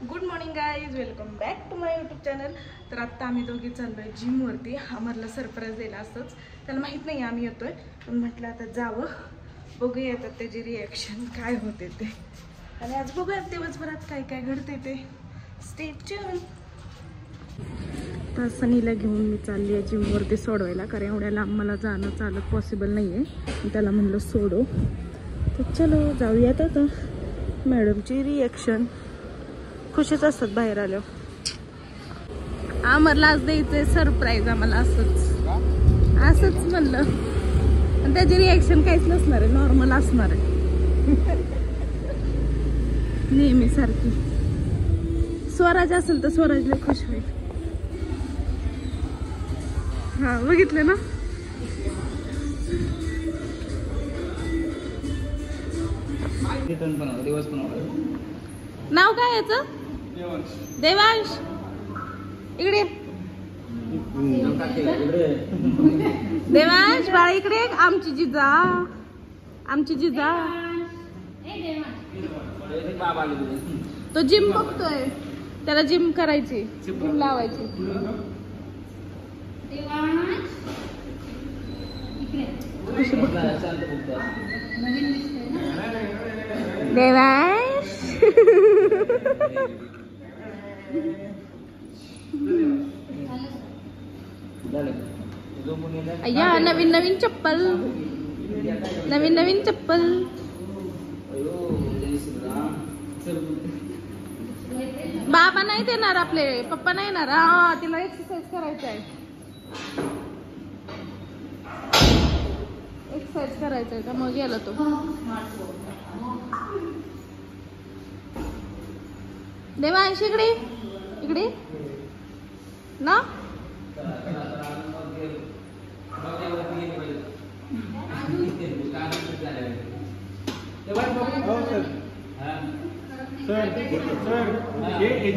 Good morning guys, welcome back to my YouTube channel. तर आत्ता आम्ही दोघी चाललो आहे जिमवरती. अमरला सरप्राईज द्यायला असंच, त्याला माहीत नाही आम्ही येतोय, पण म्हटलं आता जावं, बघूया आता त्याची रिॲक्शन काय होते ते. आणि आज बघूया दिवसभरात काय काय घडते ते. Stay tune. तर सनीला घेऊन मी चालली आहे जिमवरती सोडवायला, कारण एवढ्या लांब मला जाणं चालत पॉसिबल नाही आहे. त्याला म्हणलं सोडो, तर चलो जाऊयात. आता मॅडमची रिॲक्शन खुशीच असतात बाहेर आल्यावर. आम्हाला आज द्यायचंय सरप्राईज आम्हाला, असंच म्हणलं. आणि त्याची रिॲक्शन काहीच नसणार आहे, नॉर्मल असणार आहे नेहमी सारखी. स्वराज असेल तर स्वराजला खुश होईल. हा बघितलं ना. नाव काय याचं? देवांश. इकडे देवांश बाळा, इकडे. आमची जिजा तो जिम बघतोय, त्याला जिम करायची, जिम लावायची. देवांश अय्या, नवीन चप्पल. बाबा नाही देणार, आपले पप्पा नाही येणार. हा, तिला एक्सरसाइज करायचं आहे. एक्सरसाइज करायचंय का? मग गेला तो. देवांश इकडे ना.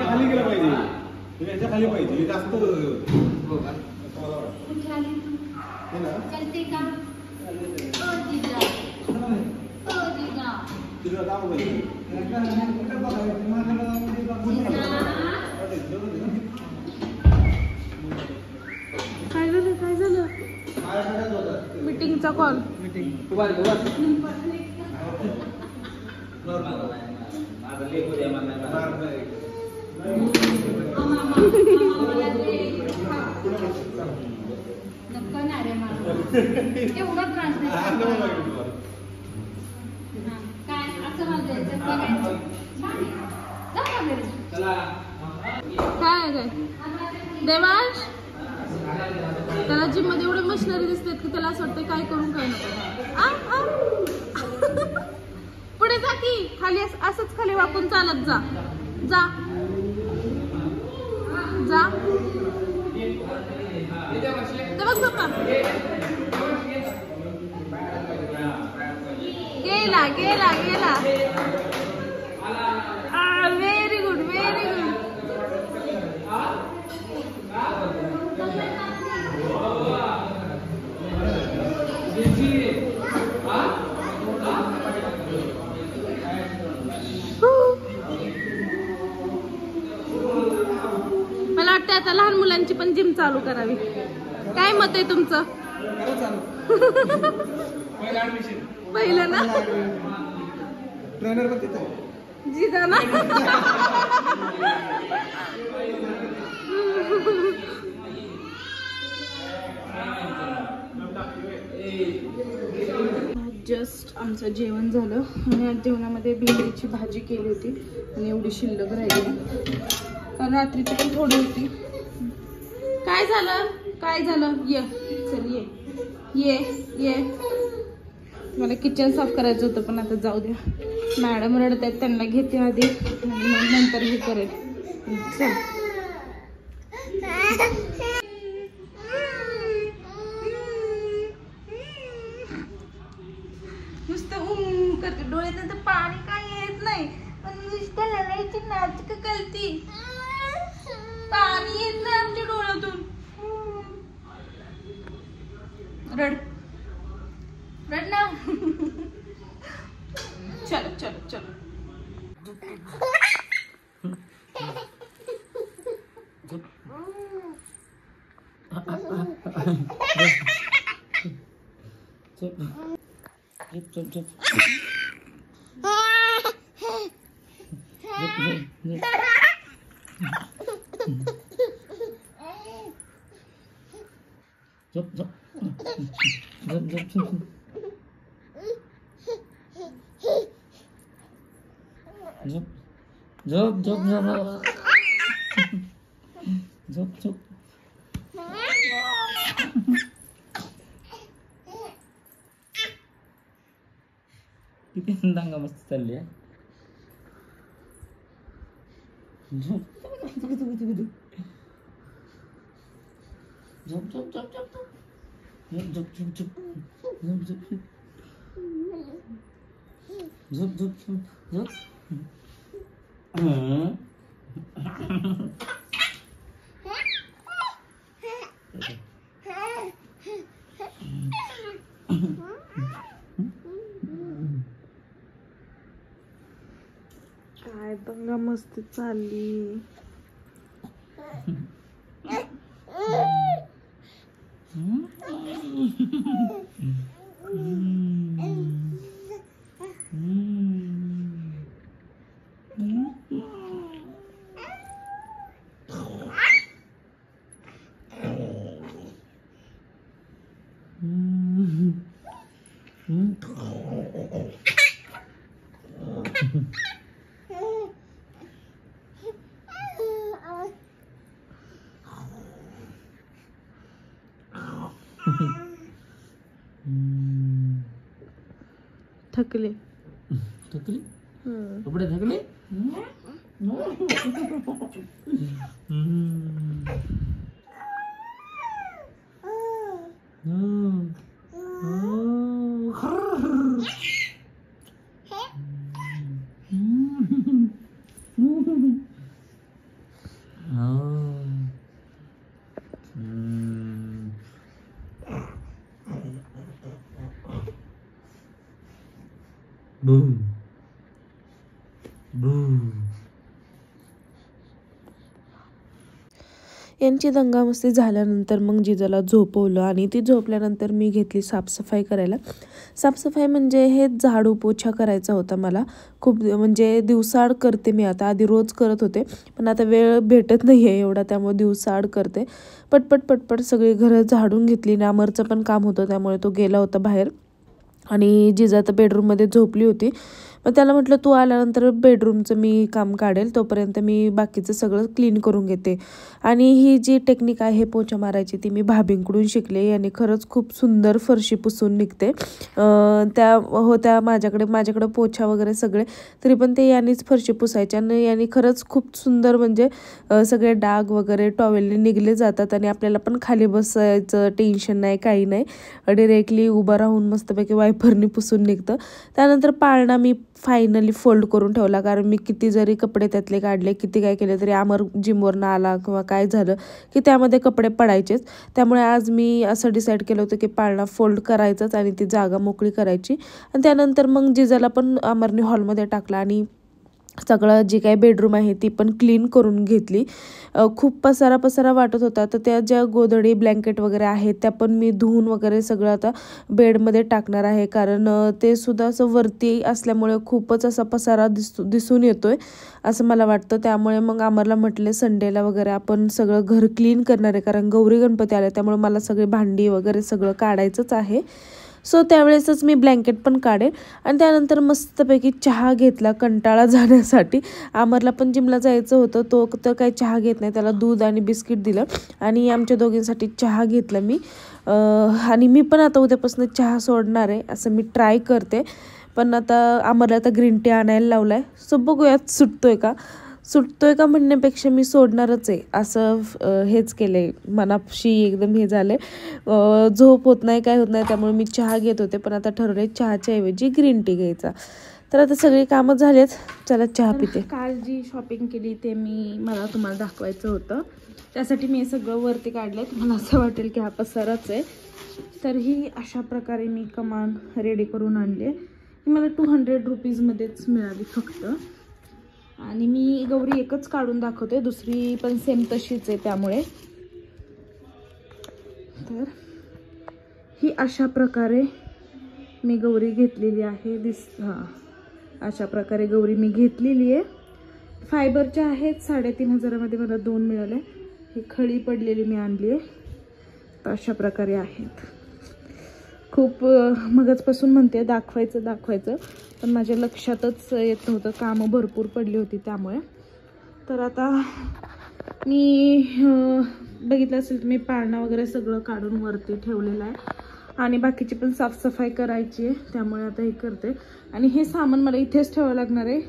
खाली गेलं पाहिजे, खाली पाहिजे जास्त. काय झालं? मीटिंगचा कॉल. काय देवांश, त्याला जिम मध्ये एवढे मशिनरी दिसतात की त्याला असं वाटतं काय करून काय नको. पुढे जा की, खाली असंच खाली वाकून चालत जा. बघ पप्पा गेला. Very good. मला वाटतं आता लहान मुलांची पण जिम चालू करावी. काय मत आहे तुमचं? पहिलं ना ट्रेनर जिजा ना. जस्ट आमचं जेवण झालं आणि आज जेवणामध्ये भेंडीची भाजी केली होती आणि एवढी शिल्लक राहिली, कारण रात्रीची पण थोडी होती. काय झालं? ये. मला किचन साफ करायचं होतं, पण आता जाऊ द्या. मॅडम रडत आहेत, त्यांना घेते आधी आणि मग नंतर हे करेल. चल. नुसतं करते, डोळ्यात तर पाणी काही येत नाही, पण नुसतं लढायची नाटक करती. पाणी येत नाही आमच्या डोळ्यातून. रड ना. चलो किती दंगा मस्त चालली आहे. झोप झोप झोप झोप झोप झोप झोप झोप झोप झोप झोप. काय दंगा मस्ती चालली. थकले थकली कपडे थकले. Boom. Boom. यांची दंगामस्ती झाल्यानंतर मग जिजाला झोपवलं आणि ती झोपल्यानंतर मी घेतली साफसफाई करायला. साफसफाई म्हणजे हे झाडू पोछा करायचा होता मला. खूप म्हणजे दिवसाआड करते मी आता. आधी रोज करत होते पण आता वेळ भेटत नाही आहे एवढा, त्यामुळे दिवसाआड करते. पटपट पटपट सगळी घरं झाडून घेतली. नामरचं पण काम होतं त्यामुळे तो गेला होता बाहेर आणि जिजा तर बेडरूममध्ये झोपली होती. मग त्याला म्हटलं तू आल्यानंतर बेडरूमचं मी काम काढेल, तोपर्यंत मी बाकीचं सगळं क्लीन करून घेते. आणि ही जी टेक्निक आहे पोछा मारायची ती मी भाभींकडून शिकले आणि खरंच खूप सुंदर फरशी पुसून निघते. त्या होत्या माझ्याकडे पोछा वगैरे सगळे, तरी पण ते यांनीच फरशी पुसायच्या आणि यांनी खरंच खूप सुंदर म्हणजे सगळे डाग वगैरे टॉवेलने निघले जातात आणि आपल्याला पण खाली बसायचं टेन्शन नाही, काही नाही. डिरेक्टली उभं राहून मस्तपैकी वायपरनी पुसून निघतं. त्यानंतर पाळणा मी फायनली फोल्ड करून ठेवला, कारण मी किती जरी कपडे त्यातले काढले, किती काय केले तरी अमर जिमवरनं आला किंवा काय झालं की त्यामध्ये कपडे पडायचेच. त्यामुळे आज मी असं डिसाईड केलं होतं की पाळणा फोल्ड करायचाच आणि ती जागा मोकळी करायची. आणि त्यानंतर मग जिजाला पण अमरने हॉलमध्ये टाकला आणि सगळं जे काही बेडरूम आहे ती पण क्लीन करून घेतली. खूप पसारा वाटत होता, तर त्या ज्या गोधडी ब्लँकेट वगैरे आहेत त्या पण मी धुवून वगैरे सगळं आता बेडमध्ये टाकणार आहे, कारण ते सुद्धा असं वरती असल्यामुळे खूपच असा पसारा दिसून येतोय असं मला वाटतं. त्यामुळे मग आम्हाला म्हटले संडेला वगैरे आपण सगळं घर क्लीन करणार आहे, कारण गौरी गणपती आले त्यामुळे मला सगळी भांडी वगैरे सगळं काढायचंच आहे. सो त्यावेळेसच मी ब्लँकेट पण काढेल. आणि त्यानंतर मस्तपैकी चहा घेतला कंटाळा जाण्यासाठी. आमरला पण जिमला जायचं होतं, तो तर काही चहा घेत नाही, त्याला दूध आणि बिस्किट दिलं आणि आमच्या दोघींसाठी चहा घेतला मी. आणि मी पण आता उद्यापासून चहा सोडणार आहे असं मी ट्राय करते. पण आता आम्हाला आता ग्रीन टी आणायला लावला आहे. सो बघूयात सुटतोय का म्हणण्यापेक्षा मी सोडणारच आहे असं हेच केलं आहे. मनाशी एकदम हे झालं आहे, झोप होत नाही काय होत नाही, त्यामुळे मी चहा घेत होते. पण आता ठरवलं चहाच्या ऐवजी ग्रीन टी घ्यायचा. तर आता सगळी कामं झालेत, चला चहा पिते. काल जी शॉपिंग केली ते मला तुम्हाला दाखवायचं होतं, त्यासाठी मी सगळं वरती काढलं. तुम्हाला असं वाटेल की हा पसाराच आहे. तर ही अशा प्रकारे मी कमान रेडी करून आणली आहे. ही मला 200 रुपीजमध्येच मिळाली फक्त. आणि मी गौरी एकच काढून दाखवते, दुसरी पण सेम तशीच आहे त्यामुळे. तर ही अशा प्रकारे मी गौरी घेतलेली आहे. अशा प्रकारे गौरी मी घेतलेली आहे. फायबरच्या आहेत. 3,500मध्ये मला 2 मिळाले. ही खळी पडलेली मी आणली आहे. तर अशा प्रकारे आहेत. खूप मगचपासून म्हणते दाखवायचं पण माझ्या लक्षातच येत नव्हतं. कामं भरपूर पडली होती त्यामुळे. तर आता मी बघितलं असेल तुम्ही पाळणा वगैरे सगळं काढून वरती ठेवलेलं आहे आणि बाकीची पण साफसफाई करायची आहे. त्यामुळे आता हे करते आणि हे सामान मला इथेच ठेवावं लागणार आहे.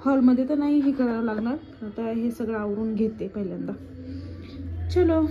हॉलमध्ये तर नाही हे करावं लागणार. आता हे सगळं आवरून घेते पहिल्यांदा. चलो.